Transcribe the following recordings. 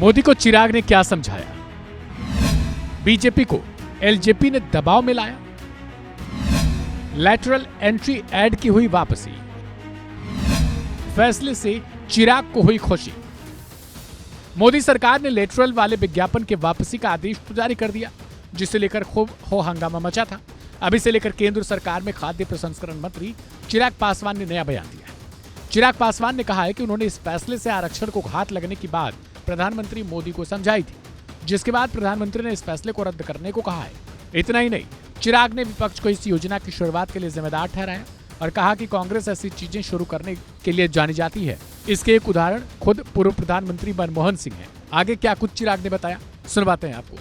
मोदी को चिराग ने क्या समझाया? बीजेपी को एलजेपी ने दबाव में लाया? लैटरल एंट्री ऐड की हुई वापसी, फैसले से चिराग को हुई खुशी। मोदी सरकार ने लेटरल वाले विज्ञापन के वापसी का आदेश तो जारी कर दिया, जिसे लेकर खूब हो हंगामा मचा था। अब इसे लेकर केंद्र सरकार में खाद्य प्रसंस्करण मंत्री चिराग पासवान ने नया बयान दिया है। चिराग पासवान ने कहा है कि उन्होंने इस फैसले से आरक्षण को घात लगने की बात प्रधानमंत्री मोदी को समझाई थी, जिसके बाद प्रधानमंत्री ने इस फैसले को रद्द करने को कहा है। इतना ही नहीं, चिराग ने विपक्ष को इस योजना की शुरुआत के लिए जिम्मेदार ठहराया और कहा कि कांग्रेस ऐसी चीजें शुरू करने के लिए जानी जाती है। इसके एक उदाहरण खुद पूर्व प्रधानमंत्री मनमोहन सिंह हैं। आगे क्या कुछ चिराग ने बताया, सुनवाते हैं आपको।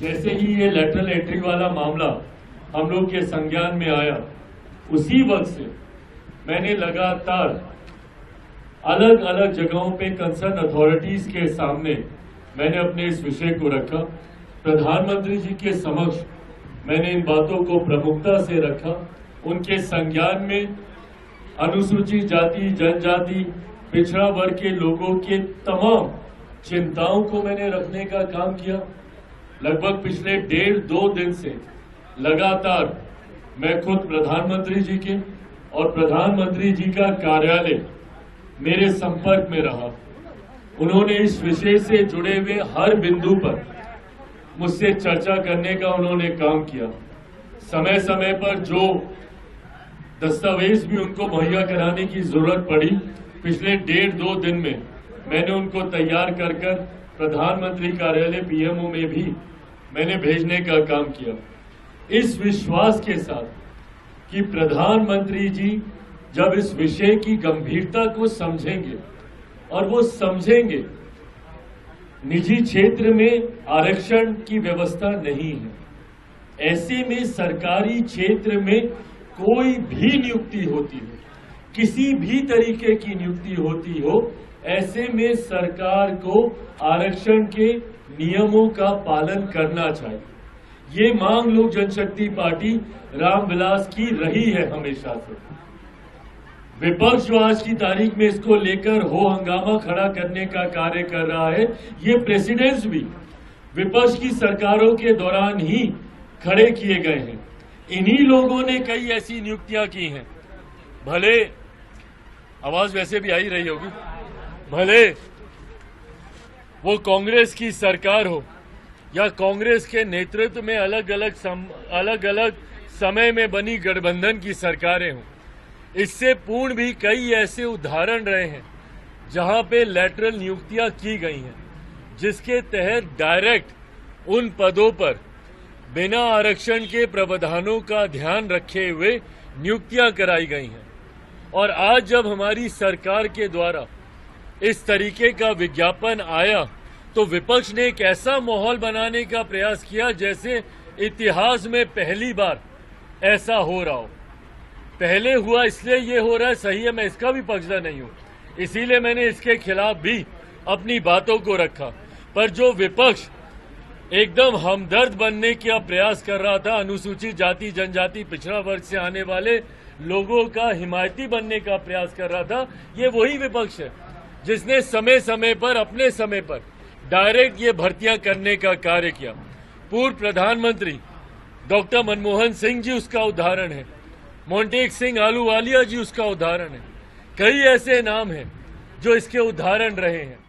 जैसे ही ये लेटरल एंट्री वाला मामला हम लोग के संज्ञान में आया, उसी वक्त से मैंने लगातार अलग अलग जगहों पे कंसर्न अथॉरिटीज के सामने मैंने अपने इस विषय को रखा। प्रधानमंत्री जी के समक्ष मैंने इन बातों को प्रमुखता से रखा। उनके संज्ञान में अनुसूचित जाति, जनजाति, पिछड़ा वर्ग के लोगों के तमाम चिंताओं को मैंने रखने का काम किया। लगभग पिछले 1.5-2 दिन से लगातार मैं खुद प्रधानमंत्री जी के और प्रधानमंत्री जी का कार्यालय मेरे संपर्क में रहा। उन्होंने इस विषय से जुड़े हुए हर बिंदु पर मुझसे चर्चा करने का उन्होंने काम किया। समय समय पर जो दस्तावेज भी उनको मुहैया कराने की जरूरत पड़ी, पिछले 1.5-2 दिन में मैंने उनको तैयार कर प्रधानमंत्री कार्यालय पीएमओ में भी मैंने भेजने का काम किया, इस विश्वास के साथ कि प्रधानमंत्री जी जब इस विषय की गंभीरता को समझेंगे और वो समझेंगे निजी क्षेत्र में आरक्षण की व्यवस्था नहीं है, ऐसे में सरकारी क्षेत्र में कोई भी नियुक्ति होती हो, किसी भी तरीके की नियुक्ति होती हो, ऐसे में सरकार को आरक्षण के नियमों का पालन करना चाहिए। ये मांग लोक जनशक्ति पार्टी रामविलास की रही है हमेशा से। विपक्ष जो आज की तारीख में इसको लेकर हो हंगामा खड़ा करने का कार्य कर रहा है, ये प्रेसिडेंट्स भी विपक्ष की सरकारों के दौरान ही खड़े किए गए हैं। इन्हीं लोगों ने कई ऐसी नियुक्तियां की हैं, भले आवाज वैसे भी आ ही रही होगी, भले वो कांग्रेस की सरकार हो या कांग्रेस के नेतृत्व में अलग अलग समय में बनी गठबंधन की सरकारें हों। इससे पूर्ण भी कई ऐसे उदाहरण रहे हैं जहां पे लैटरल नियुक्तियां की गई हैं, जिसके तहत डायरेक्ट उन पदों पर बिना आरक्षण के प्रावधानों का ध्यान रखे हुए नियुक्तियां कराई गई हैं। और आज जब हमारी सरकार के द्वारा इस तरीके का विज्ञापन आया तो विपक्ष ने एक ऐसा माहौल बनाने का प्रयास किया जैसे इतिहास में पहली बार ऐसा हो रहा हो। पहले हुआ इसलिए ये हो रहा है, सही है, मैं इसका भी पक्षधर नहीं हूं, इसीलिए मैंने इसके खिलाफ भी अपनी बातों को रखा। पर जो विपक्ष एकदम हमदर्द बनने का प्रयास कर रहा था, अनुसूचित जाति, जनजाति, पिछड़ा वर्ग से आने वाले लोगों का हिमायती बनने का प्रयास कर रहा था, ये वही विपक्ष है जिसने समय समय पर अपने समय पर डायरेक्ट ये भर्तियां करने का कार्य किया। पूर्व प्रधानमंत्री डॉक्टर मनमोहन सिंह जी उसका उदाहरण है, मोंटेक सिंह आलूवालिया जी उसका उदाहरण है, कई ऐसे नाम हैं जो इसके उदाहरण रहे हैं।